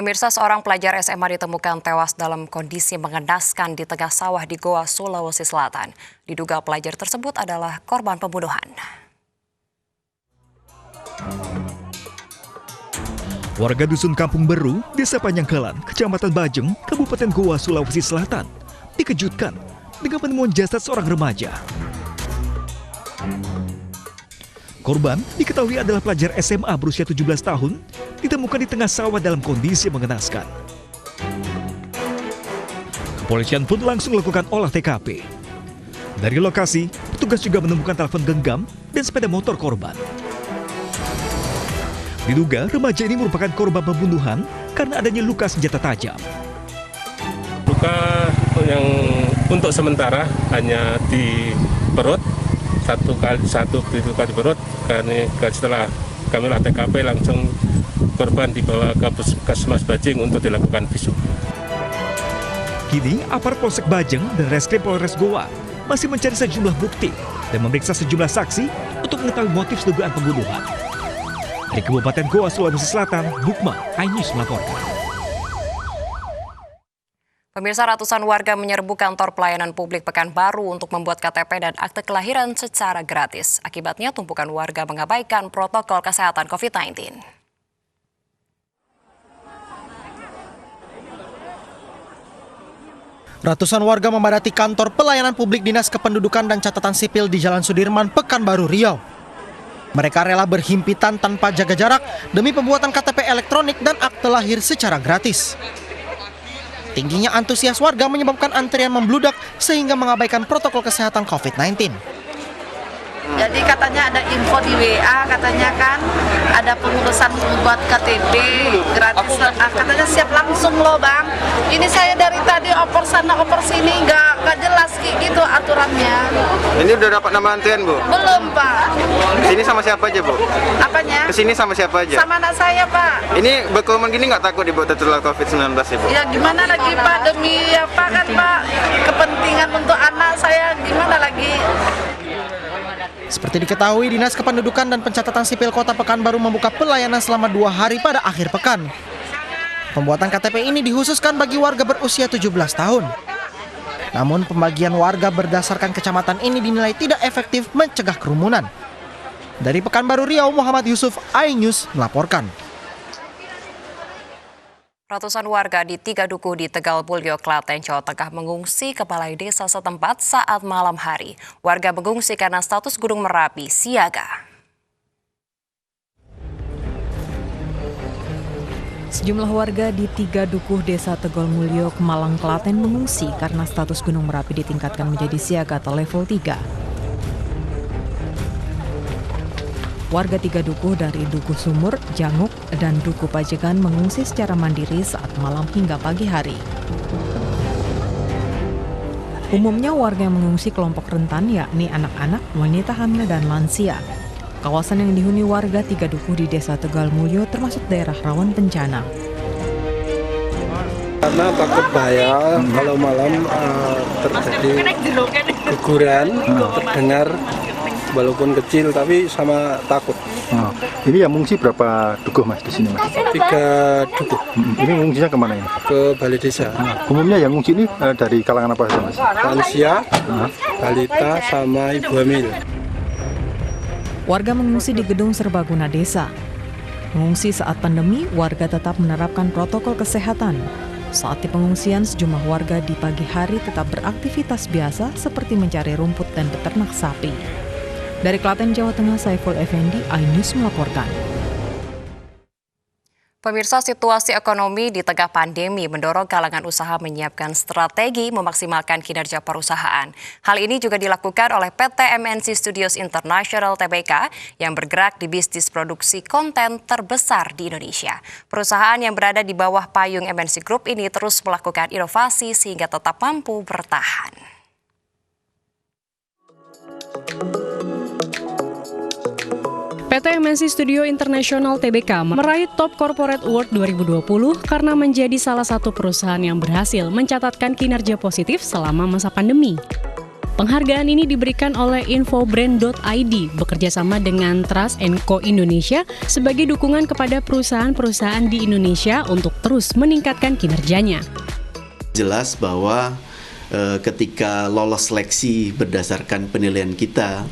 Pemirsa, seorang pelajar SMA ditemukan tewas dalam kondisi mengenaskan di tengah sawah di Goa, Sulawesi Selatan. Diduga pelajar tersebut adalah korban pembunuhan. Warga Dusun Kampung Beru, Desa Panjangkalan, Kecamatan Bajeng, Kabupaten Goa, Sulawesi Selatan, dikejutkan dengan penemuan jasad seorang remaja. Korban diketahui adalah pelajar SMA berusia 17 tahun, ditemukan di tengah sawah dalam kondisi mengenaskan. Kepolisian pun langsung melakukan olah TKP. Dari lokasi, petugas juga menemukan telepon genggam dan sepeda motor korban. Diduga remaja ini merupakan korban pembunuhan karena adanya luka senjata tajam. Luka yang untuk sementara hanya di perut, satu kali perut. Karena setelah kami olah TKP langsung korban dibawa ke Puskesmas Bajeng untuk dilakukan visum. Kini aparat Polsek Bajeng dan Reskrim Polres Goa masih mencari sejumlah bukti dan memeriksa sejumlah saksi untuk mengetahui motif dugaan pembunuhan. Dari Kabupaten Goa, Sulawesi Selatan, Bukma, iNews melaporkan. Pemirsa, ratusan warga menyerbu kantor pelayanan publik Pekanbaru untuk membuat KTP dan akte kelahiran secara gratis. Akibatnya tumpukan warga mengabaikan protokol kesehatan COVID-19. Ratusan warga memadati kantor pelayanan publik Dinas Kependudukan dan Catatan Sipil di Jalan Sudirman, Pekanbaru, Riau. Mereka rela berhimpitan tanpa jaga jarak demi pembuatan KTP elektronik dan akte lahir secara gratis. Tingginya antusias warga menyebabkan antrian membludak sehingga mengabaikan protokol kesehatan COVID-19. Jadi katanya ada info di WA, katanya kan ada pengurusan buat KTP gratis, katanya siap langsung loh bang. Ini saya dari tadi oper sana oper sini nggak jelas gitu aturannya. Ini udah dapat nama antrian Bu? Belum pak. Kesini sama siapa aja Bu? Apanya? Kesini sama siapa aja? Sama anak saya pak. Ini berkerumun gini nggak takut Ibu tertular COVID-19 Ibu? Ya gimana lagi pak, demi apa kan pak, kepentingan untuk anak saya gimana lagi. Seperti diketahui, Dinas Kependudukan dan Pencatatan Sipil Kota Pekanbaru membuka pelayanan selama 2 hari pada akhir pekan. Pembuatan KTP ini dikhususkan bagi warga berusia 17 tahun. Namun pembagian warga berdasarkan kecamatan ini dinilai tidak efektif mencegah kerumunan. Dari Pekanbaru, Riau, Muhammad Yusuf, iNews melaporkan. Ratusan warga di 3 dukuh di Tegalmulyo, Klaten, Jawa Tengah mengungsi ke balai desa setempat saat malam hari. Warga mengungsi karena status Gunung Merapi siaga. Sejumlah warga di 3 dukuh desa Tegalmulyo, Kemalang, Klaten mengungsi karena status Gunung Merapi ditingkatkan menjadi siaga atau level 3. Warga 3 dukuh dari Dukuh Sumur, Janguk, dan Dukuh Pajegan mengungsi secara mandiri saat malam hingga pagi hari. Umumnya warga yang mengungsi kelompok rentan yakni anak-anak, wanita hamil, dan lansia. Kawasan yang dihuni warga 3 dukuh di Desa Tegalmulyo termasuk daerah rawan bencana. Karena takut bahaya kalau malam terjadi guguran, terdengar walaupun kecil tapi sama takut. Ini yang mengungsi berapa dukuh Mas di sini Mas? 3 dukuh. Ini mengungsinya kemana ini? Ke balai desa. Umumnya yang mengungsi ini dari kalangan apa saja Mas? Lansia, balita, sama ibu hamil. Warga mengungsi di gedung serbaguna desa. Mengungsi saat pandemi, warga tetap menerapkan protokol kesehatan. Saat di pengungsian, sejumlah warga di pagi hari tetap beraktivitas biasa seperti mencari rumput dan beternak sapi. Dari Klaten, Jawa Tengah, Saiful Effendi, iNews melaporkan. Pemirsa, situasi ekonomi di tengah pandemi mendorong kalangan usaha menyiapkan strategi memaksimalkan kinerja perusahaan. Hal ini juga dilakukan oleh PT MNC Studios International Tbk yang bergerak di bisnis produksi konten terbesar di Indonesia. Perusahaan yang berada di bawah payung MNC Group ini terus melakukan inovasi sehingga tetap mampu bertahan. PT MNC Studio International Tbk meraih Top Corporate Award 2020 karena menjadi salah satu perusahaan yang berhasil mencatatkan kinerja positif selama masa pandemi. Penghargaan ini diberikan oleh Infobrand.id bekerjasama dengan Trust & Co Indonesia sebagai dukungan kepada perusahaan-perusahaan di Indonesia untuk terus meningkatkan kinerjanya. Jelas bahwa ketika lolos seleksi berdasarkan penilaian kita,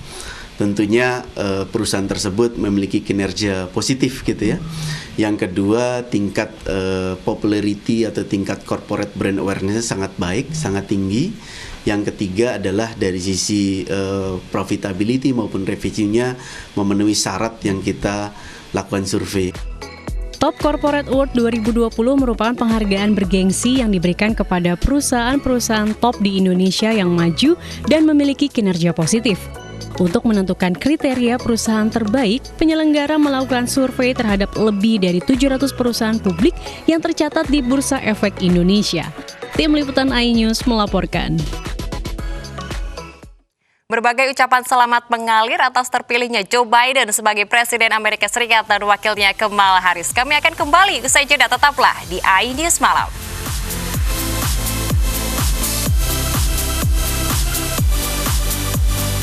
tentunya perusahaan tersebut memiliki kinerja positif gitu ya. Yang kedua, tingkat popularity atau tingkat corporate brand awareness sangat baik, sangat tinggi. Yang ketiga adalah dari sisi profitability maupun revenue-nya memenuhi syarat yang kita lakukan survei. Top Corporate Award 2020 merupakan penghargaan bergengsi yang diberikan kepada perusahaan-perusahaan top di Indonesia yang maju dan memiliki kinerja positif. Untuk menentukan kriteria perusahaan terbaik, penyelenggara melakukan survei terhadap lebih dari 700 perusahaan publik yang tercatat di Bursa Efek Indonesia. Tim Liputan iNews melaporkan. Berbagai ucapan selamat mengalir atas terpilihnya Joe Biden sebagai Presiden Amerika Serikat dan wakilnya Kamala Harris. Kami akan kembali usai jeda, tetaplah di iNews Malam.